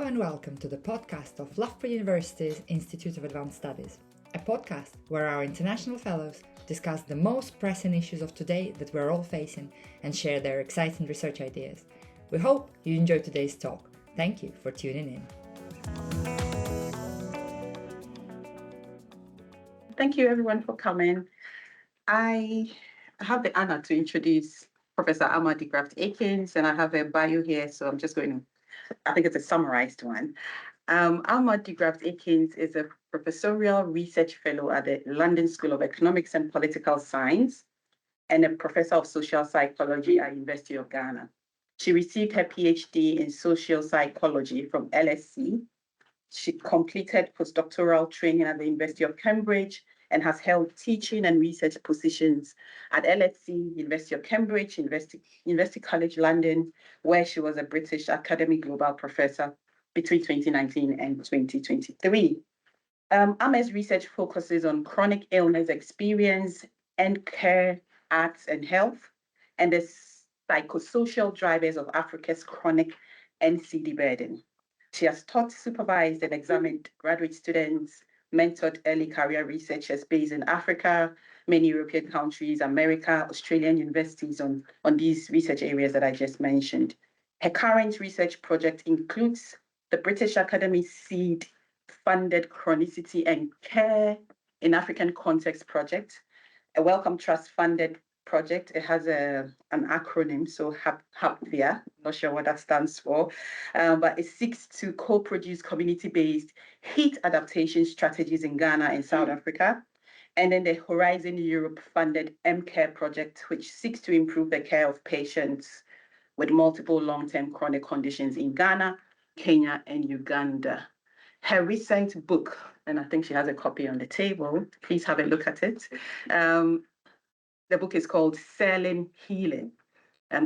and welcome to the podcast of Loughborough University's Institute of Advanced Studies, a podcast where our international fellows discuss the most pressing issues of today that we're all facing and share their exciting research ideas. We hope you enjoyed today's talk. Thank you for tuning in. Thank you everyone for coming. I have the honor to introduce Professor de-Graft Aikins, and I have a bio here, so I'm just going to, I think it's a summarized one. de-Graft Aikins is a professorial research fellow at the London School of Economics and Political Science and a professor of social psychology at University of Ghana. She received her PhD in social psychology from LSE. She completed postdoctoral training at the University of Cambridge and has held teaching and research positions at LSE, University of Cambridge, University College London, where she was a British Academy Global Professor between 2019 and 2023. Ame's research focuses on chronic illness experience and care, arts and health, and the psychosocial drivers of Africa's chronic NCD burden. She has taught, supervised, and examined graduate students, mentored early career researchers based in Africa, many European countries, America, Australian universities on these research areas that I just mentioned. Her current research project includes the British Academy seed-funded Chronicity and Care in African Context project, a Wellcome Trust-funded project. It has an acronym, so HAPVIA, not sure what that stands for, but it seeks to co-produce community-based heat adaptation strategies in Ghana and South Africa. And then the Horizon Europe-funded MCare project, which seeks to improve the care of patients with multiple long-term chronic conditions in Ghana, Kenya, and Uganda. Her recent book, and I think she has a copy on the table, please have a look at it. The book is called Selling Healing,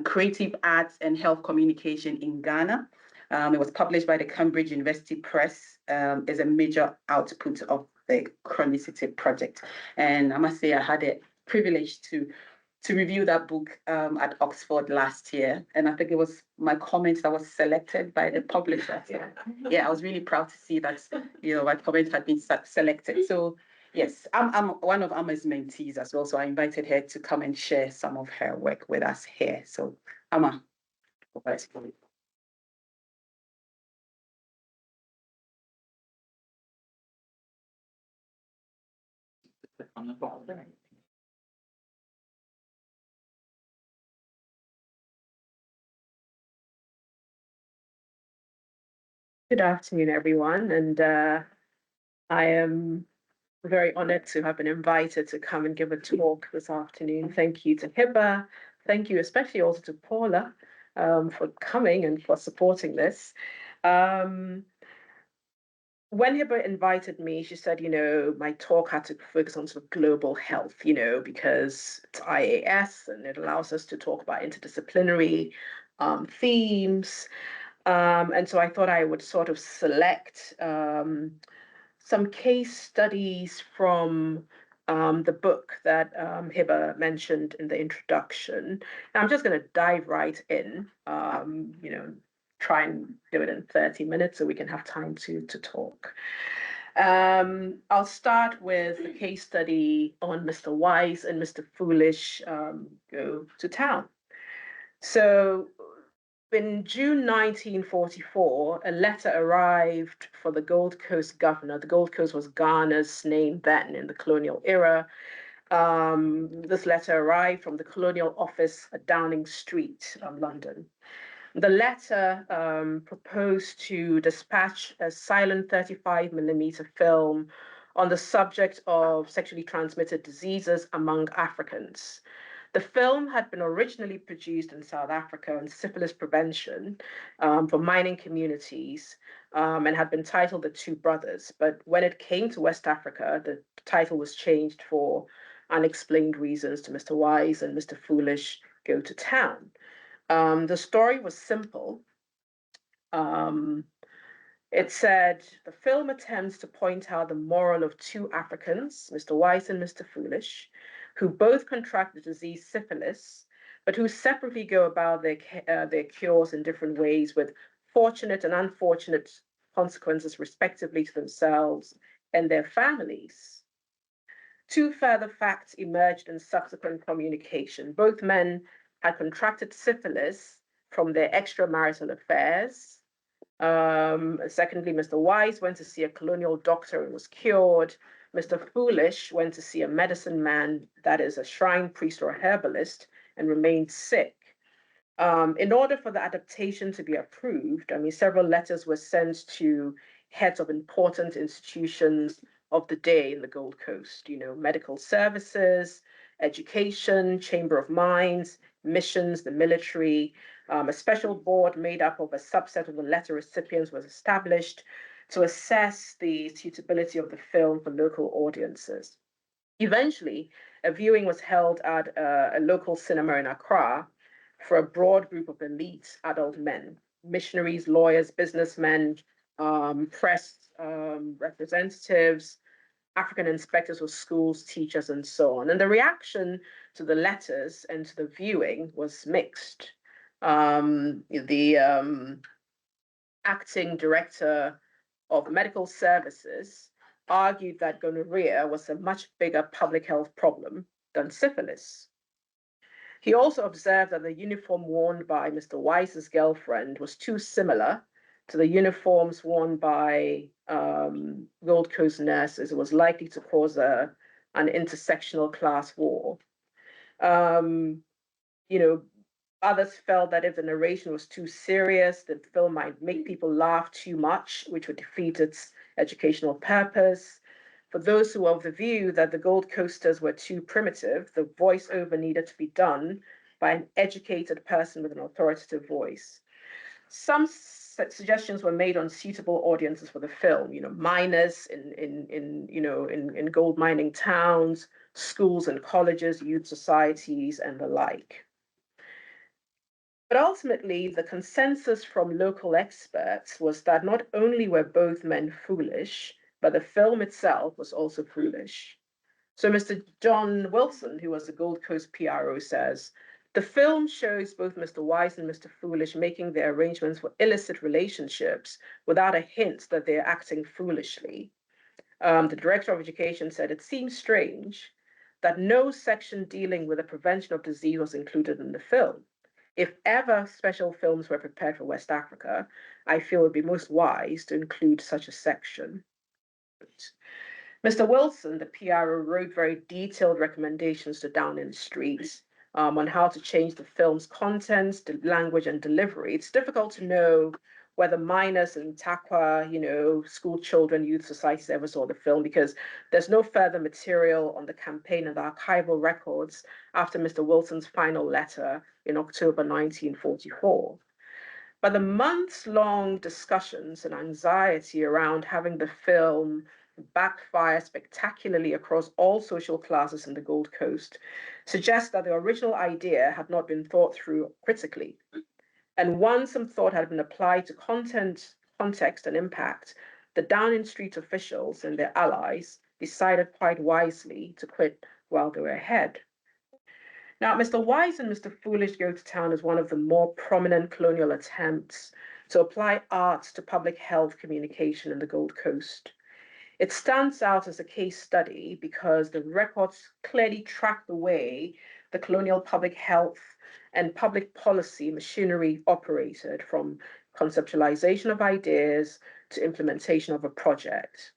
Creative Arts and Health Communication in Ghana. It was published by the Cambridge University Press, as a major output of the Chronicity project. And I must say I had a privilege to review that book at Oxford last year. And I think it was my comments that was selected by the publisher. Yeah, I was really proud to see that, my comments had been selected. So yes, I'm one of Ama's mentees as well, so I invited her to come and share some of her work with us here. So, Ama, over to you. Good afternoon, everyone, and I am very honored to have been invited to come and give a talk this afternoon. Thank you to Hiba. Thank you especially also to Paula for coming and for supporting this. When Hiba invited me, she said, my talk had to focus on sort of global health, because it's IAS and it allows us to talk about interdisciplinary themes. And so I thought I would sort of select some case studies from the book that Hiba mentioned in the introduction. And I'm just going to dive right in, try and do it in 30 minutes so we can have time to talk. I'll start with a case study on Mr. Wise and Mr. Foolish go to town. So in June 1944, a letter arrived for the Gold Coast governor. The Gold Coast was Ghana's name then in the colonial era. This letter arrived from the colonial office at Downing Street, London. The letter proposed to dispatch a silent 35mm film on the subject of sexually transmitted diseases among Africans. The film had been originally produced in South Africa on syphilis prevention for mining communities and had been titled The Two Brothers. But when it came to West Africa, the title was changed for unexplained reasons to Mr. Wise and Mr. Foolish Go to Town. The story was simple. It said, the film attempts to point out the moral of two Africans, Mr. Wise and Mr. Foolish, who both contract the disease syphilis, but who separately go about their cures in different ways with fortunate and unfortunate consequences respectively to themselves and their families. Two further facts emerged in subsequent communication. Both men had contracted syphilis from their extramarital affairs. Secondly, Mr. Wise went to see a colonial doctor and was cured. Mr. Foolish went to see a medicine man, that is a shrine priest or a herbalist, and remained sick. In order for the adaptation to be approved, several letters were sent to heads of important institutions of the day in the Gold Coast, medical services, education, Chamber of Mines, missions, the military. A special board made up of a subset of the letter recipients was established to assess the suitability of the film for local audiences. Eventually, a viewing was held at a local cinema in Accra for a broad group of elite adult men, missionaries, lawyers, businessmen, press representatives, African inspectors of schools, teachers, and so on. And the reaction to the letters and to the viewing was mixed. The acting director of medical services argued that gonorrhea was a much bigger public health problem than syphilis. He also observed that the uniform worn by Mr. Wise's girlfriend was too similar to the uniforms worn by Gold Coast nurses. It was likely to cause an intersectional class war. Others felt that if the narration was too serious, the film might make people laugh too much, which would defeat its educational purpose. For those who were of the view that the Gold Coasters were too primitive, the voiceover needed to be done by an educated person with an authoritative voice. Some suggestions were made on suitable audiences for the film, miners in gold mining towns, schools and colleges, youth societies, and the like. But ultimately, the consensus from local experts was that not only were both men foolish, but the film itself was also foolish. So Mr. John Wilson, who was the Gold Coast PRO, says, the film shows both Mr. Wise and Mr. Foolish making their arrangements for illicit relationships without a hint that they're acting foolishly. The director of education said, it seems strange that no section dealing with the prevention of disease was included in the film. If ever special films were prepared for West Africa, I feel it would be most wise to include such a section. Mr. Wilson, the PRO, wrote very detailed recommendations to Downing Street on how to change the film's contents, the language, and delivery. It's difficult to know whether minors in Takwa, school children, youth societies ever saw the film because there's no further material on the campaign and the archival records after Mr. Wilson's final letter in October 1944. But the months-long discussions and anxiety around having the film backfire spectacularly across all social classes in the Gold Coast suggests that the original idea had not been thought through critically. And once some thought had been applied to content, context, and impact, the Downing Street officials and their allies decided quite wisely to quit while they were ahead. Now, Mr. Wise and Mr. Foolish Go to Town is one of the more prominent colonial attempts to apply arts to public health communication in the Gold Coast. It stands out as a case study because the records clearly track the way the colonial public health and public policy machinery operated, from conceptualization of ideas to implementation of a project.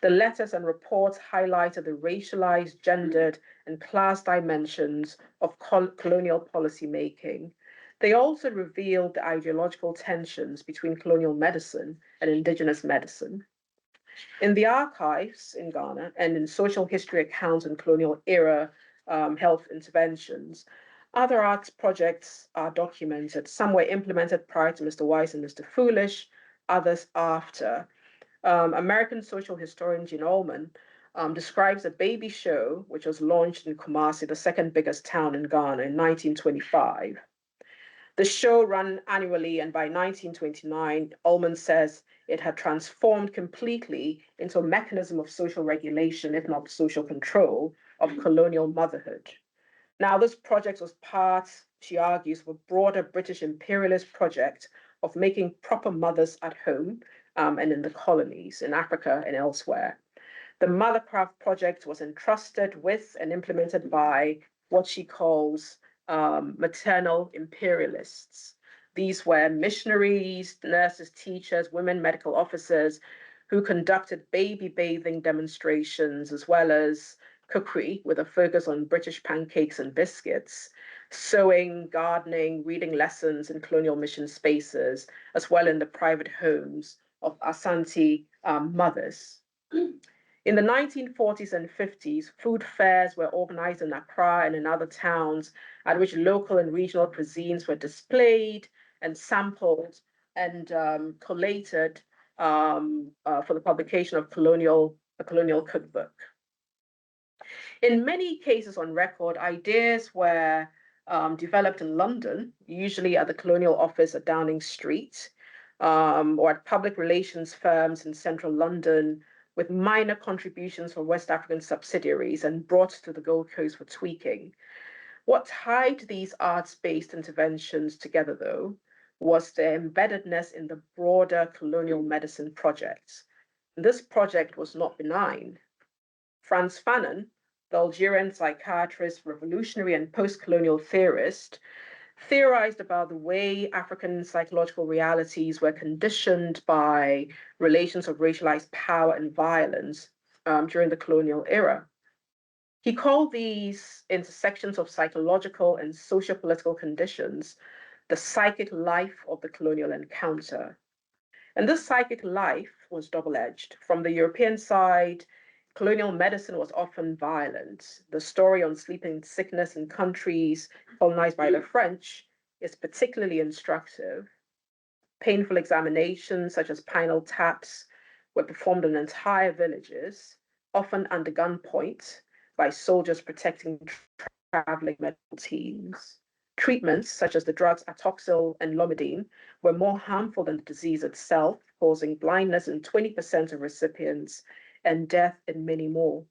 The letters and reports highlighted the racialized, gendered, and class dimensions of colonial policy making. They also revealed the ideological tensions between colonial medicine and indigenous medicine. In the archives in Ghana and in social history accounts and colonial era health interventions, other arts projects are documented. Some were implemented prior to Mr. Wise and Mr. Foolish, others after. American social historian Jean Ullman describes a baby show which was launched in Kumasi, the second biggest town in Ghana, in 1925. The show ran annually, and by 1929, Ullman says it had transformed completely into a mechanism of social regulation, if not social control, of colonial motherhood. Now, this project was part, she argues, of a broader British imperialist project of making proper mothers at home and in the colonies in Africa and elsewhere. The Mothercraft project was entrusted with and implemented by what she calls maternal imperialists. These were missionaries, nurses, teachers, women medical officers who conducted baby bathing demonstrations, as well as cookery with a focus on British pancakes and biscuits, sewing, gardening, reading lessons in colonial mission spaces, as well in the private homes of Asante mothers. In the 1940s and 50s, food fairs were organized in Accra and in other towns at which local and regional cuisines were displayed and sampled and collated for the publication of a colonial cookbook. In many cases on record, ideas were developed in London, usually at the Colonial Office at Downing Street, or at public relations firms in central London, with minor contributions from West African subsidiaries and brought to the Gold Coast for tweaking. What tied these arts-based interventions together, though, was their embeddedness in the broader colonial medicine project. This project was not benign. Frantz Fanon, the Algerian psychiatrist, revolutionary, and post-colonial theorist, theorized about the way African psychological realities were conditioned by relations of racialized power and violence during the colonial era. He called these intersections of psychological and sociopolitical conditions the psychic life of the colonial encounter. And this psychic life was double-edged. From the European side, colonial medicine was often violent. The story on sleeping sickness in countries colonized by the French is particularly instructive. Painful examinations, such as penile taps, were performed on entire villages, often under gunpoint by soldiers protecting traveling medical teams. Treatments, such as the drugs atoxyl and lomidine, were more harmful than the disease itself, causing blindness in 20% of recipients and death in many more.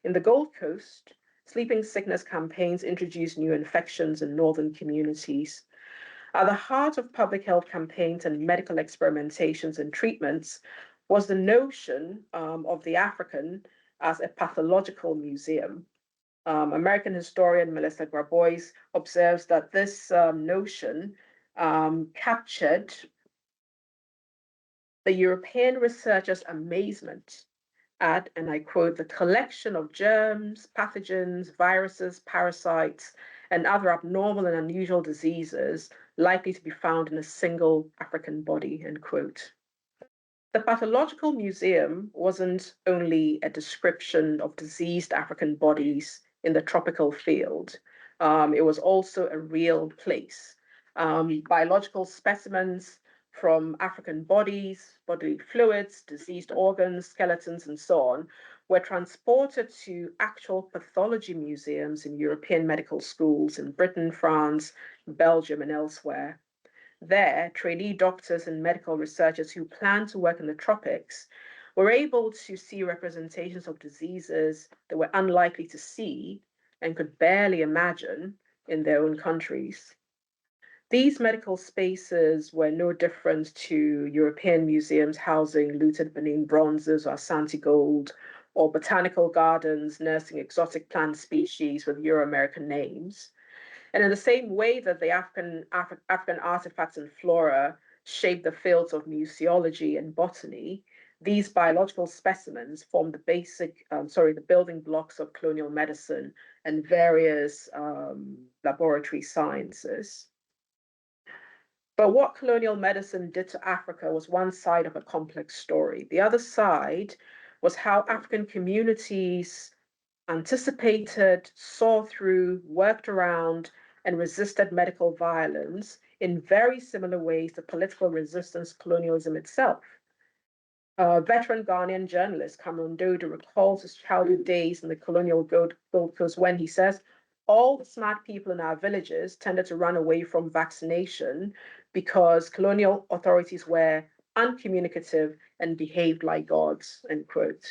In the Gold Coast, sleeping sickness campaigns introduced new infections in northern communities. At the heart of public health campaigns and medical experimentations and treatments was the notion of the African as a pathological museum. American historian Melissa Grabois observes that this notion captured the European researchers' amazement at, and I quote, the collection of germs, pathogens, viruses, parasites, and other abnormal and unusual diseases likely to be found in a single African body, end quote. The pathological museum wasn't only a description of diseased African bodies in the tropical field. It was also a real place. Biological specimens from African bodies, bodily fluids, diseased organs, skeletons, and so on, were transported to actual pathology museums in European medical schools in Britain, France, Belgium, and elsewhere. There, trainee doctors and medical researchers who planned to work in the tropics were able to see representations of diseases they were unlikely to see and could barely imagine in their own countries. These medical spaces were no different to European museums housing looted Benin bronzes or Asante gold, or botanical gardens nursing exotic plant species with Euro-American names. And in the same way that the African artifacts and flora shaped the fields of museology and botany, these biological specimens form the building blocks of colonial medicine and various laboratory sciences. But what colonial medicine did to Africa was one side of a complex story. The other side was how African communities anticipated, saw through, worked around, and resisted medical violence in very similar ways to political resistance colonialism itself. Veteran Ghanaian journalist Cameron Dodo recalls his childhood days in the colonial Gold Coast when he says, all the smart people in our villages tended to run away from vaccination because colonial authorities were uncommunicative and behaved like gods, end quote.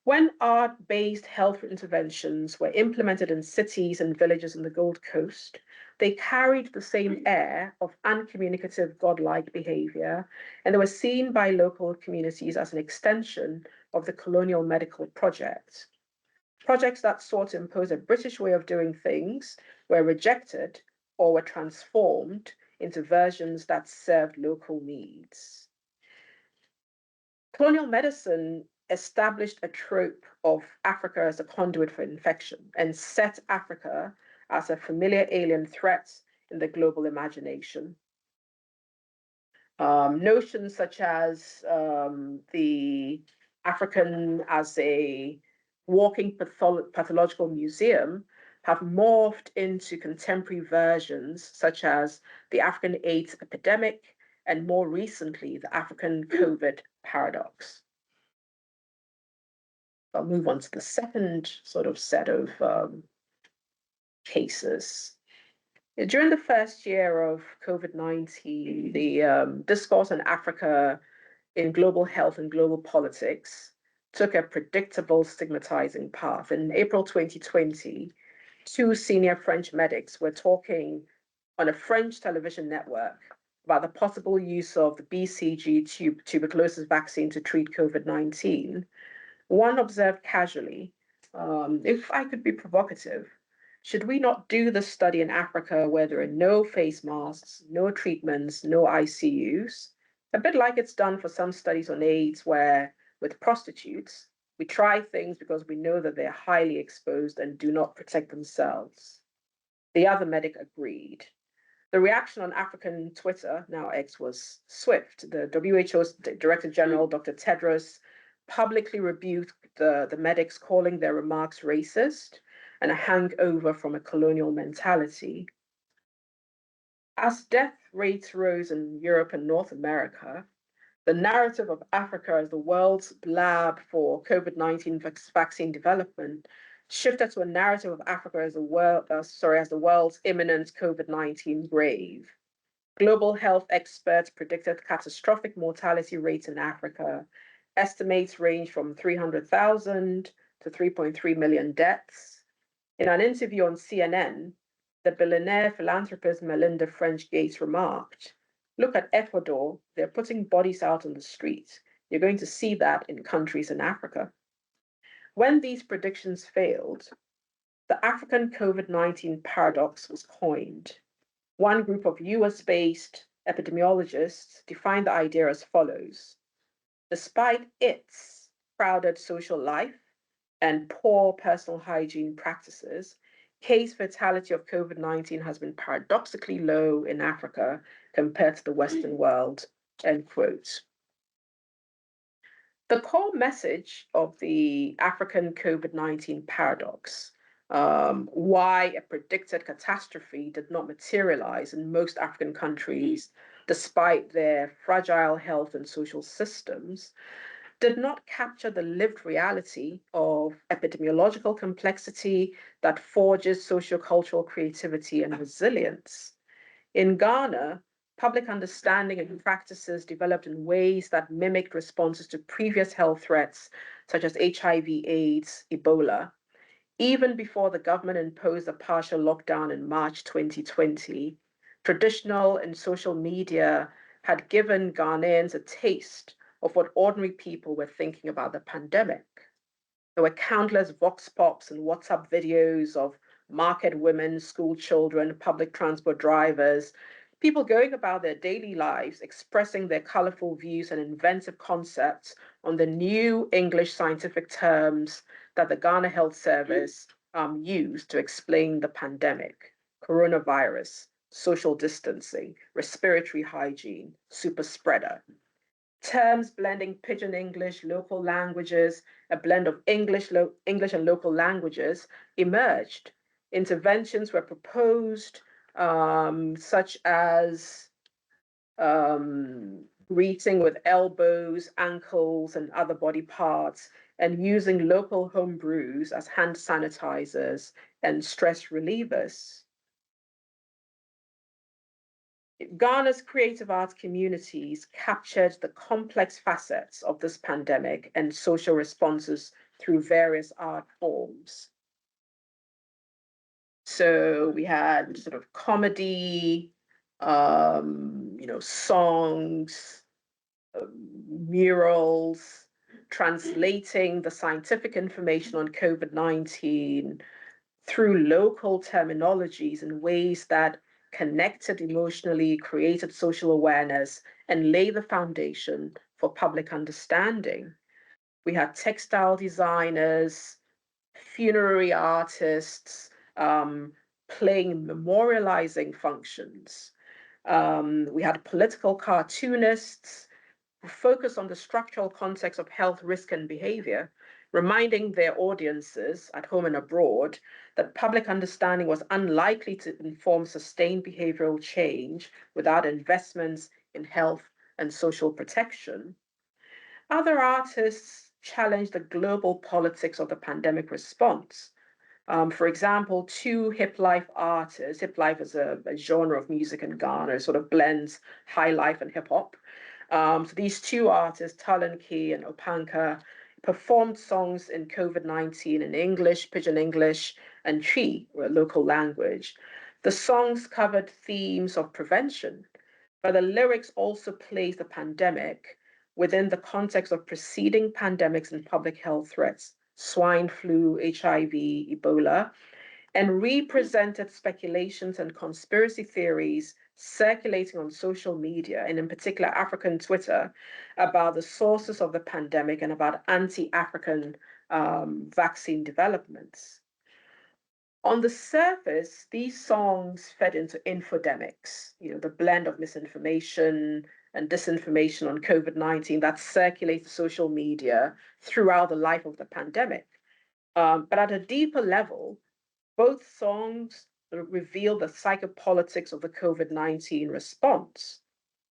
When art-based health interventions were implemented in cities and villages in the Gold Coast, they carried the same air of uncommunicative, godlike behavior, and they were seen by local communities as an extension of the colonial medical project. Projects that sought to impose a British way of doing things were rejected or were transformed into versions that served local needs. Colonial medicine established a trope of Africa as a conduit for infection and set Africa as a familiar alien threat in the global imagination. Notions such as the African as a walking pathological museum have morphed into contemporary versions such as the African AIDS epidemic and more recently, the African COVID paradox. I'll move on to the second sort of set of cases. During the first year of COVID-19, the discourse on Africa in global health and global politics took a predictable stigmatizing path. In April 2020, two senior French medics were talking on a French television network about the possible use of the BCG tuberculosis vaccine to treat COVID-19. One observed casually, if I could be provocative, should we not do this study in Africa where there are no face masks, no treatments, no ICUs? A bit like it's done for some studies on AIDS where with prostitutes, we try things because we know that they're highly exposed and do not protect themselves. The other medic agreed. The reaction on African Twitter, now X, was swift. The WHO's Director General, Dr. Tedros, publicly rebuked the medics, calling their remarks racist and a hangover from a colonial mentality. As death rates rose in Europe and North America, the narrative of Africa as the world's lab for COVID-19 vaccine development shifted to a narrative of Africa as the world's imminent COVID-19 grave. Global health experts predicted catastrophic mortality rates in Africa. Estimates range from 300,000 to 3.3 million deaths. In an interview on CNN, the billionaire philanthropist Melinda French Gates remarked, "Look at Ecuador, they're putting bodies out on the street. You're going to see that in countries in Africa." When these predictions failed, the African COVID-19 paradox was coined. One group of US-based epidemiologists defined the idea as follows. Despite its crowded social life and poor personal hygiene practices, case fatality of COVID-19 has been paradoxically low in Africa compared to the Western world, end quote. The core message of the African COVID-19 paradox, why a predicted catastrophe did not materialize in most African countries, despite their fragile health and social systems, did not capture the lived reality of epidemiological complexity that forges sociocultural creativity and resilience. In Ghana, public understanding and practices developed in ways that mimicked responses to previous health threats, such as HIV/AIDS, Ebola. Even before the government imposed a partial lockdown in March 2020, traditional and social media had given Ghanaians a taste of what ordinary people were thinking about the pandemic. There were countless vox pops and WhatsApp videos of market women, school children, public transport drivers, people going about their daily lives, expressing their colorful views and inventive concepts on the new English scientific terms that the Ghana Health Service used to explain the pandemic: coronavirus, social distancing, respiratory hygiene, super spreader. Terms blending pidgin English, local languages, a blend of English and local languages emerged. Interventions were proposed, such as greeting with elbows, ankles, and other body parts, and using local home brews as hand sanitizers and stress relievers. Ghana's creative arts communities captured the complex facets of this pandemic and social responses through various art forms. So we had sort of comedy, songs, murals, translating the scientific information on COVID-19 through local terminologies in ways that connected emotionally, created social awareness, and lay the foundation for public understanding. We had textile designers, funerary artists, playing memorializing functions. We had political cartoonists who focus on the structural context of health, risk, and behavior, reminding their audiences at home and abroad that public understanding was unlikely to inform sustained behavioral change without investments in health and social protection. Other artists challenged the global politics of the pandemic response. For example, two hip life artists. Hip life is a genre of music in Ghana. It sort of blends high life and hip hop. So these two artists, Talenki and Opanka, performed songs in COVID-19 in English, Pidgin English, and Twi, a local language. The songs covered themes of prevention, but the lyrics also place the pandemic within the context of preceding pandemics and public health threats, swine flu, HIV, Ebola, and represented speculations and conspiracy theories circulating on social media, and in particular African Twitter, about the sources of the pandemic and about anti-African vaccine developments. On the surface, these songs fed into infodemics, the blend of misinformation and disinformation on COVID-19 that circulates social media throughout the life of the pandemic. But at a deeper level, both songs reveal the psychopolitics of the COVID-19 response.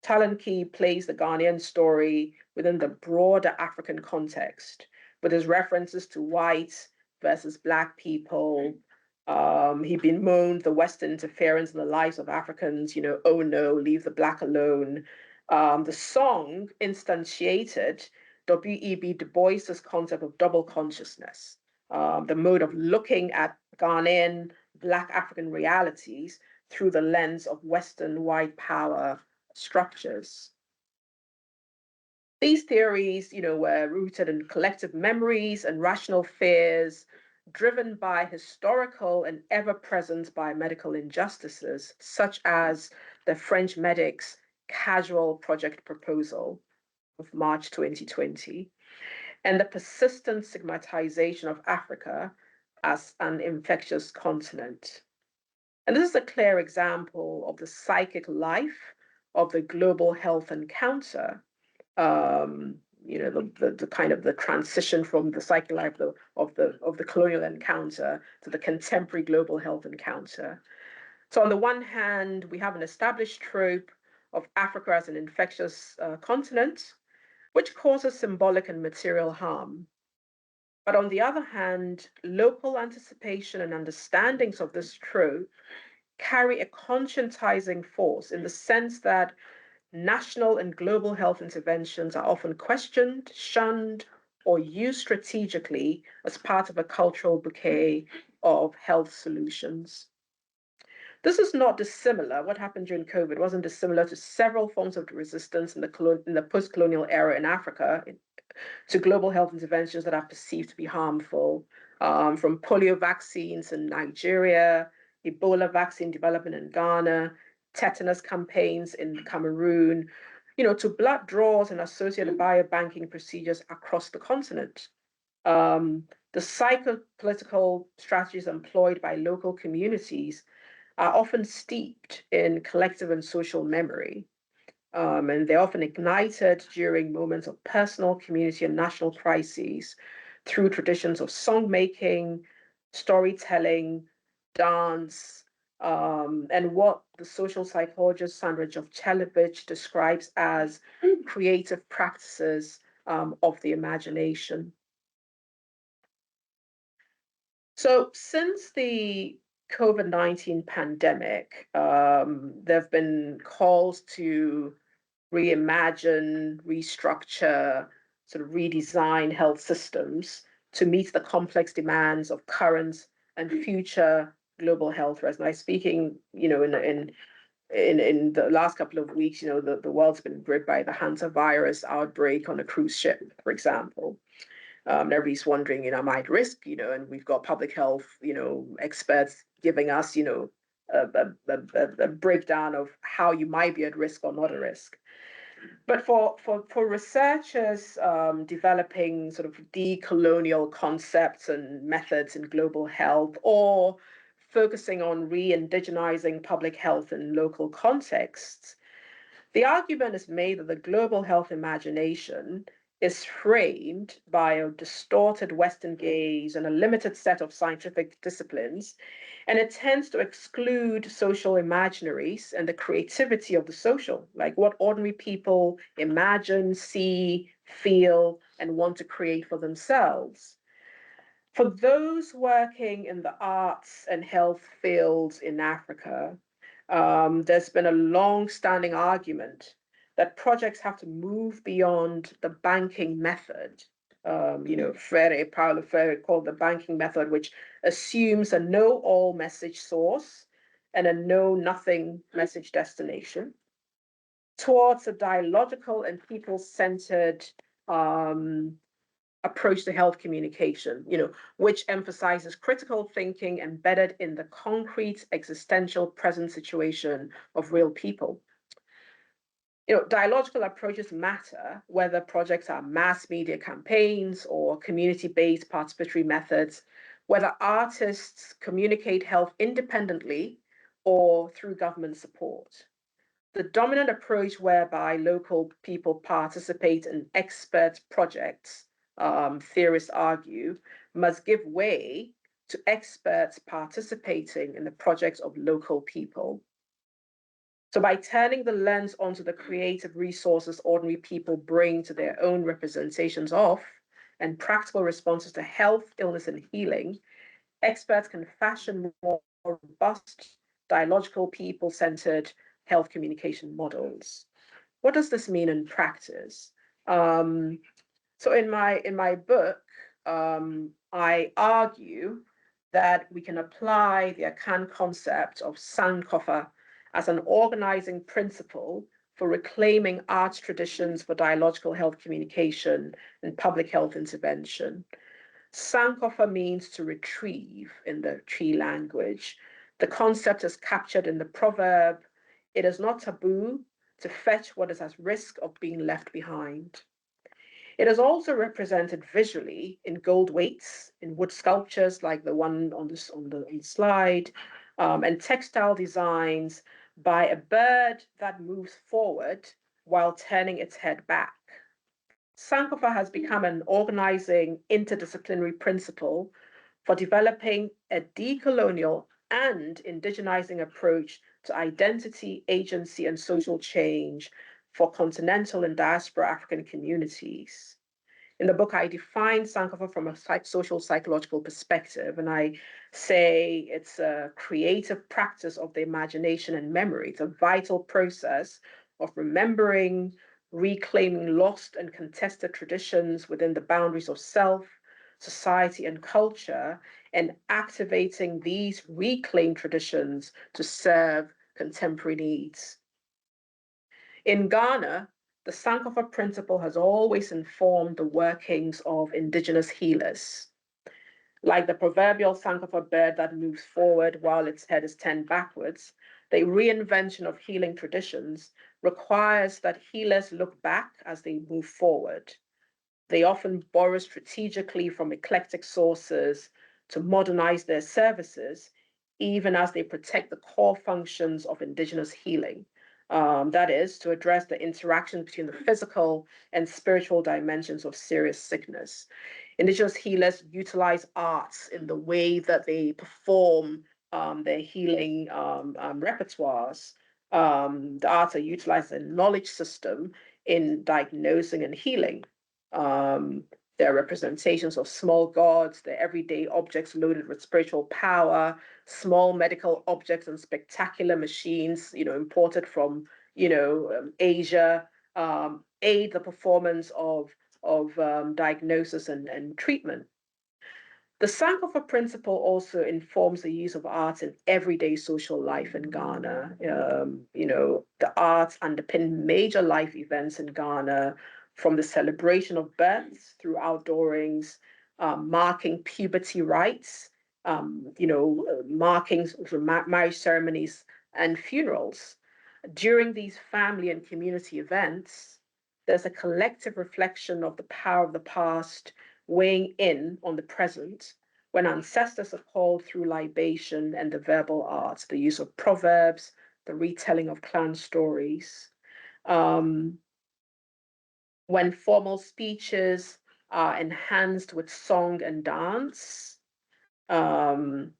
Talenki plays the Ghanaian story within the broader African context, with his references to white versus Black people. He bemoaned the Western interference in the lives of Africans, oh no, leave the Black alone. The song instantiated W.E.B. Du Bois's concept of double consciousness, the mode of looking at Ghanaian Black African realities through the lens of Western white power structures. These theories, were rooted in collective memories and rational fears, driven by historical and ever-present biomedical injustices, such as the French medics' casual project proposal of March 2020, and the persistent stigmatization of Africa as an infectious continent. And this is a clear example of the psychic life of the global health encounter. The kind of the transition from the psychic life of the colonial encounter to the contemporary global health encounter. So on the one hand, we have an established trope of Africa as an infectious continent, which causes symbolic and material harm. But on the other hand, local anticipation and understandings of this trope carry a conscientizing force in the sense that national and global health interventions are often questioned, shunned, or used strategically as part of a cultural bouquet of health solutions. This is not dissimilar. What happened during COVID wasn't dissimilar to several forms of resistance in the post-colonial era in Africa to global health interventions that are perceived to be harmful, from polio vaccines in Nigeria, Ebola vaccine development in Ghana, tetanus campaigns in Cameroon, to blood draws and associated biobanking procedures across the continent. The psychopolitical strategies employed by local communities are often steeped in collective and social memory. And they're often ignited during moments of personal, community, and national crises through traditions of songmaking, storytelling, dance, and what the social psychologist Sandra Jovcevic describes as creative practices of the imagination. So since the COVID-19 pandemic, there have been calls to reimagine, restructure, sort of redesign health systems to meet the complex demands of current and future global health risk. And I'm speaking, in the last couple of weeks, the world's been gripped by the hantavirus outbreak on a cruise ship, for example. Everybody's wondering, am I at risk? And we've got public health, experts giving us, a breakdown of how you might be at risk or not at risk. But for researchers developing sort of decolonial concepts and methods in global health, or focusing on re-indigenizing public health in local contexts, the argument is made that the global health imagination is framed by a distorted Western gaze and a limited set of scientific disciplines, and it tends to exclude social imaginaries and the creativity of the social, like what ordinary people imagine, see, feel, and want to create for themselves. For those working in the arts and health fields in Africa, there's been a long-standing argument that projects have to move beyond the banking method. Paulo Freire called the banking method, which assumes a know-all message source and a know-nothing message destination, towards a dialogical and people-centered approach to health communication, which emphasizes critical thinking embedded in the concrete existential present situation of real people. Dialogical approaches matter, whether projects are mass media campaigns or community-based participatory methods, whether artists communicate health independently or through government support. The dominant approach whereby local people participate in expert projects, theorists argue, must give way to experts participating in the projects of local people. So by turning the lens onto the creative resources ordinary people bring to their own representations of and practical responses to health, illness, and healing, experts can fashion more robust, dialogical, people-centered health communication models. What does this mean in practice? So in my book, I argue that we can apply the Akan concept of Sankofa as an organizing principle for reclaiming arts traditions for dialogical health communication and public health intervention. Sankofa means to retrieve in the Twi language. The concept is captured in the proverb, "It is not taboo to fetch what is at risk of being left behind." It is also represented visually in gold weights, in wood sculptures like the one on the slide, and textile designs by a bird that moves forward while turning its head back. Sankofa has become an organizing interdisciplinary principle for developing a decolonial and indigenizing approach to identity, agency, and social change for continental and diaspora African communities. In the book, I define Sankofa from a social psychological perspective, and I say it's a creative practice of the imagination and memory. It's a vital process of remembering, reclaiming lost and contested traditions within the boundaries of self, society, and culture, and activating these reclaimed traditions to serve contemporary needs. In Ghana, the Sankofa principle has always informed the workings of indigenous healers. Like the proverbial Sankofa bird that moves forward while its head is turned backwards, the reinvention of healing traditions requires that healers look back as they move forward. They often borrow strategically from eclectic sources to modernize their services, even as they protect the core functions of indigenous healing. That is, to address the interaction between the physical and spiritual dimensions of serious sickness. Indigenous healers utilize arts in the way that they perform their healing repertoires. The arts are utilized as a knowledge system in diagnosing and healing. They're representations of small gods, they're everyday objects loaded with spiritual power, small medical objects and spectacular machines, imported from, Asia, aid the performance of diagnosis and treatment. The Sankofa principle also informs the use of arts in everyday social life in Ghana. The arts underpin major life events in Ghana, from the celebration of births through outdoorings, marking puberty rites, marking marriage ceremonies and funerals. During these family and community events, there's a collective reflection of the power of the past weighing in on the present, when ancestors are called through libation and the verbal arts, the use of proverbs, the retelling of clan stories. When formal speeches are enhanced with song and dance. When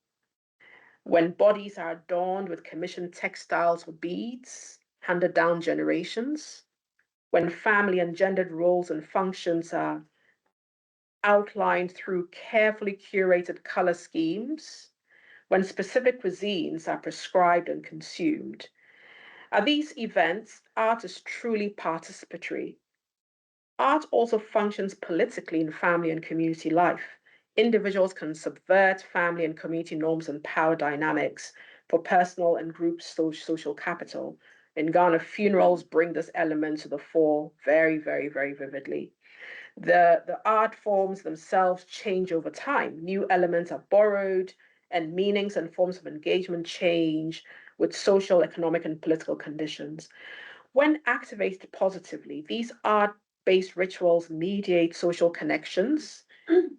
bodies are adorned with commissioned textiles or beads handed down generations. When family and gendered roles and functions are outlined through carefully curated color schemes, when specific cuisines are prescribed and consumed. At these events, art is truly participatory. Art also functions politically in family and community life. Individuals can subvert family and community norms and power dynamics for personal and group social capital. In Ghana, funerals bring this element to the fore very, very, very vividly. The art forms themselves change over time. New elements are borrowed, and meanings and forms of engagement change with social, economic, and political conditions. When activated positively, these art-based rituals mediate social connections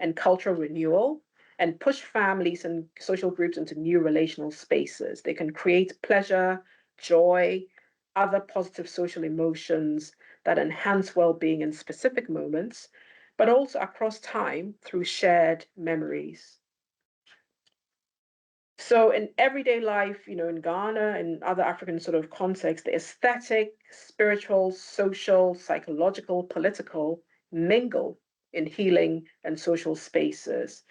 and cultural renewal and push families and social groups into new relational spaces. They can create pleasure, joy, other positive social emotions that enhance well-being in specific moments, but also across time through shared memories. So in everyday life, in Ghana and other African sort of contexts, the aesthetic, spiritual, social, psychological, political mingle in healing and social spaces,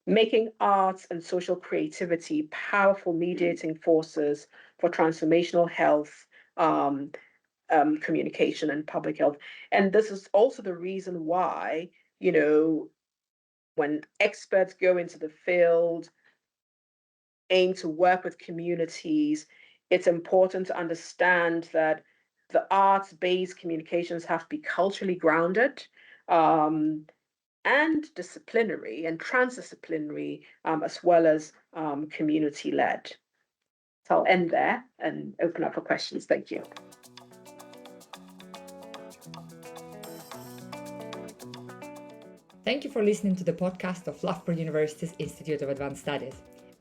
making arts and social creativity powerful mediating forces for transformational health, communication, and public health. And this is also the reason why, when experts go into the field, aim to work with communities, it's important to understand that the arts-based communications have to be culturally grounded, and disciplinary and transdisciplinary, as well as community-led. So I'll end there and open up for questions. Thank you. Thank you for listening to the podcast of Loughborough University's Institute of Advanced Studies.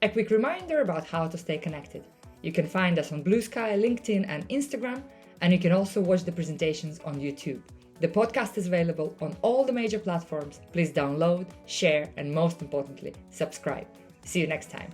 A quick reminder about how to stay connected. You can find us on Blue Sky, LinkedIn and Instagram, and you can also watch the presentations on YouTube. The podcast is available on all the major platforms. Please download, share, and most importantly, subscribe. See you next time.